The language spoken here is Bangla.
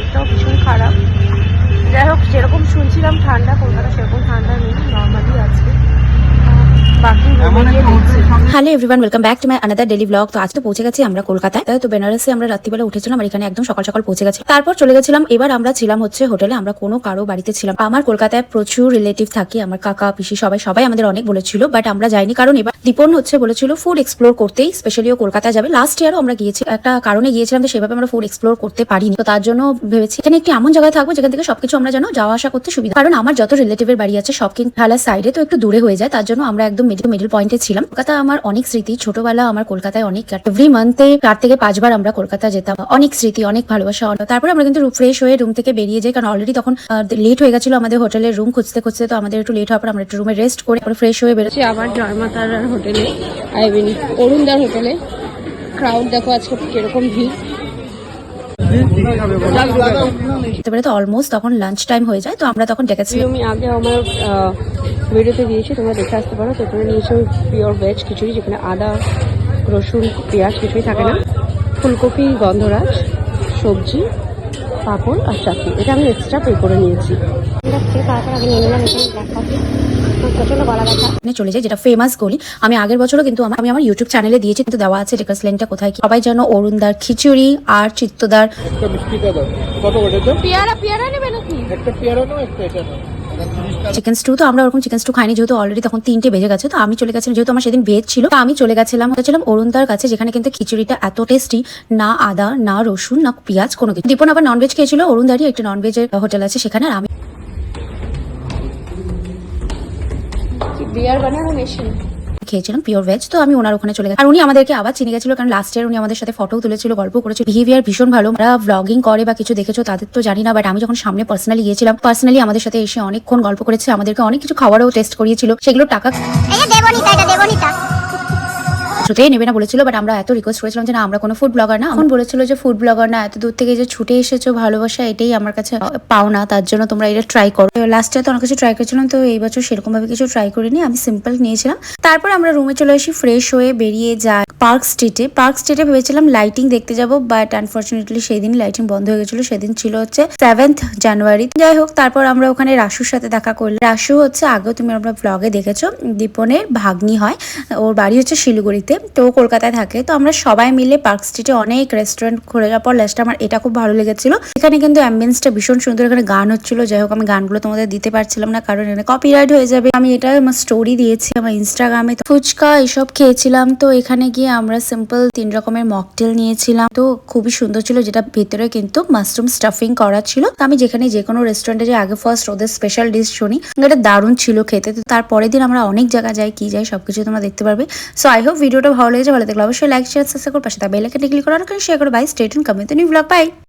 ওয়েদারটাও ভীষণ খারাপ। যাই হোক, যেরকম শুনছিলাম ঠান্ডা, কলকাতা সেরকম ঠান্ডা নেই, নর্মালি আছে। Hello everyone, welcome back to my another daily blog. তো আজ তো পৌঁছে গেছি আমরা কলকাতায়। তো বেনারসে আমরা রাত্রিবেলা উঠেছিলাম আর এখানে একদম সকাল সকাল পৌঁছে গেছি। তারপর চলে গেছিলাম, এবার আমরা ছিলাম হচ্ছে হোটেলে, আমরা কোনো কারো বাড়িতে ছিলাম। আমার কলকাতায় প্রচুর রিলেটিভ থাকে, আমার কাকা পিসি সবাই আমাদের অনেক বলেছিল, বাট আমরা যাইনি। কারণ এবার দীপন হচ্ছে বলেছিল ফুড এক্সপ্লোর করতেই, স্পেশালি ও কলকাতায় যাবে। লাস্ট ইয়ারও আমরা গিয়েছি, একটা কারণে গিয়েছিলাম, তো সেভাবে আমরা ফুড এক্সপ্লোর করতে পারিনি। তো তার জন্য ভেবেছি এখানে একটি এমন জায়গায় থাকবো যেখান থেকে সবকিছু আমরা যেন যাওয়া আসা করতে সুবিধা। কারণ আমার যত রিলেটিভের বাড়ি আছে সব কিন্তু ঢালার সাইডে, তো একটু দূরে হয়ে যায়, তার জন্য আমরা একদম মিডল পয়েন্টে ছিলাম। কলকাতা আমার অনেক স্মৃতি, ছোটবেলা আমার কলকাতায় অনেক, এভরি মান্থে 4 থেকে 5 বার আমরা কলকাতা যেতাম। অনেক স্মৃতি, অনেক ভালোবাসা। তারপরে আমরা কিন্তু ফ্রেশ হয়ে রুম থেকে বেরিয়ে যাই, কারণ অলরেডি তখন লেট হয়ে গেছিল আমাদের হোটেলের রুম খুঁজতে। তো আমাদের একটু লেট হওয়ার পর আমরা একটু রুমে রেস্ট করে ফ্রেশ হয়ে বেরোচ্ছি আবার জয়মাতার হোটেলে, অরুণদার হোটেলে। ক্রাউড দেখো আজকে কিরকম ভিড়। তো অলমোস্ট তখন লাঞ্চ টাইম হয়ে যায়, তো আমরা তখন ডেকেছি। আমি আগে আমার ভিডিওতে দিয়েছি, তোমরা দেখে আসতে পারো। তো এখানে নিয়েছো পিওর ভেজ খিচুড়ি, যেখানে আদা রসুন পেঁয়াজ কিছুই থাকে না, ফুলকপি গন্ধরাজ, সবজি, পাঁপড় আর চাটনি। এটা আমি এক্সট্রা পে করে নিয়েছি। তারপর আগে নিয়ে নিলাম এখানে ব্ল্যাক কফি। প্রচন্ড গলা ব্যথা চলে যায়, যেটা ফেমাস গলি। আমি আগের বছরও কিন্তু আমি আমার ইউটিউব চ্যানেলে দিয়েছি, কিন্তু দেওয়া আছে রেকার্স লিংকটা কোথায়। সবাই যেন অরুণদার খিচুড়ি আর চিত্তদার চিকেন স্টু। তো আমরা ওরকম চিকেন স্টু খাইনি, যেহেতু অলরেডি তখন 3টে বেজে গেছে। তো আমি চলে গেছিলাম, যেহেতু আমার সেদিন ভেজ ছিল, তো আমি চলে গেছিলাম অরুণদার কাছে, যেখানে কিন্তু খিচুড়িটা এত টেস্টি, না আদা না রসুন না পেঁয়াজ কোনো কিছু। দীপন আবার ননভেজ খেয়েছিল, অরুণদারই একটা ননভেজের হোটেল আছে সেখানে। আর আমি বিয়ার বানানো মেশিন খেয়েছিলাম পিওর ভেজ। তো আমি ওনার ওখানে চলে গেছি, আর উনি আমাদেরকে আবার চিনে গেছিল, কারণ লাস্ট ইয়ার উনি আমাদের সাথে ফটো তুলেছিল, গল্প করেছিল। বিহেভিয়ার ভীষণ ভালো। আমরা ব্লগিং করে বা কিছু দেখেছো তাদের তো জানি না, বাট আমি যখন সামনে পার্সোনালি গিয়েছিলাম, পার্সোনালি আমাদের সাথে এসে অনেকক্ষণ গল্প করেছে, আমাদেরকে অনেক কিছু খাওয়ারও টেস্ট করিয়েছিল। সেগুলো টাকা ছুটেই নেবে না বলেছিল, বাট আমরা এত রিকোয়েস্ট করেছিলাম যে না, আমরা কোনো ফুড ব্লগার না। এখন বলেছিল যে ফুড ব্লগার না, এত দূর থেকে যে ছুটে এসেছো, ভালোবাসা এটাই আমার কাছে পাওনা, তার জন্য তোমরা এটা ট্রাই করো। লাস্ট ইয়ার তো অনেক কিছু ট্রাই করেছিলাম, তো এই বছর সেরকম ভাবে কিছু ট্রাই করিনি, আমি সিম্পল নিয়েছিলাম। তারপর আমরা রুমে চলে আসি, ফ্রেশ হয়ে বেরিয়ে যাই পার্ক স্ট্রিটে ভেবেছিলাম লাইটিং দেখতে যাবো, বাট আনফর্চুনেটলি সেই দিন লাইটিং বন্ধ হয়ে গেছিল। সেদিন ছিল হচ্ছে 7th জানুয়ারি। যাই হোক, তারপর আমরা ওখানে রাসুর সাথে দেখা করলাম। রাসু হচ্ছে আগেও তুমি আমরা ব্লগে দেখেছো, দীপনের ভাগ্নি হয়, ওর বাড়ি হচ্ছে শিলিগুড়িতে, তো কলকাতায় থাকে। তো আমরা সবাই মিলে পার্ক স্ট্রিটে অনেক রেস্টুরেন্ট খোলা যাওয়ার পর লাস্টে আমার এটা খুব ভালো লেগেছিল। এখানে কিন্তু অ্যাম্বিয়েন্সটা ভীষণ সুন্দর, এখানে গান হচ্ছিল। যাই হোক, আমি গানগুলো তোমাদের দিতে পারছিলাম না, কারণ এখানে কপিরাইট হয়ে যাবে। আমি এটা আমার স্টোরি দিয়েছি আমার ইনস্টাগ্রামে। ফুচকা এসব খেয়েছিলাম। তো এখানে গিয়ে আমরা সিম্পল 3 রকমের মকটেল নিয়েছিলাম, তো খুবই সুন্দর ছিল, যেটা ভেতরে কিন্তু মাশরুম স্টাফিং করা ছিল। তো আমি যেখানে যে কোনো রেস্টুরেন্টে যে আগে ফার্স্ট ওদের স্পেশাল ডিশ শুনি, এটা দারুণ ছিল খেতে। তো তারপরের দিন আমরা অনেক জায়গা যাই, কি যাই সবকিছু তোমরা দেখতে পারবে। সো আই হোপ ভিডিওটা ভালো লেগেছে, ভালো থাকলে অবশ্যই লাইক শেয়ার সাবস্ক্রাইব করে পাশে বেল আইকনটা ক্লিক করে শেয়ার করো। Bye, stay tune, comment new blog, by.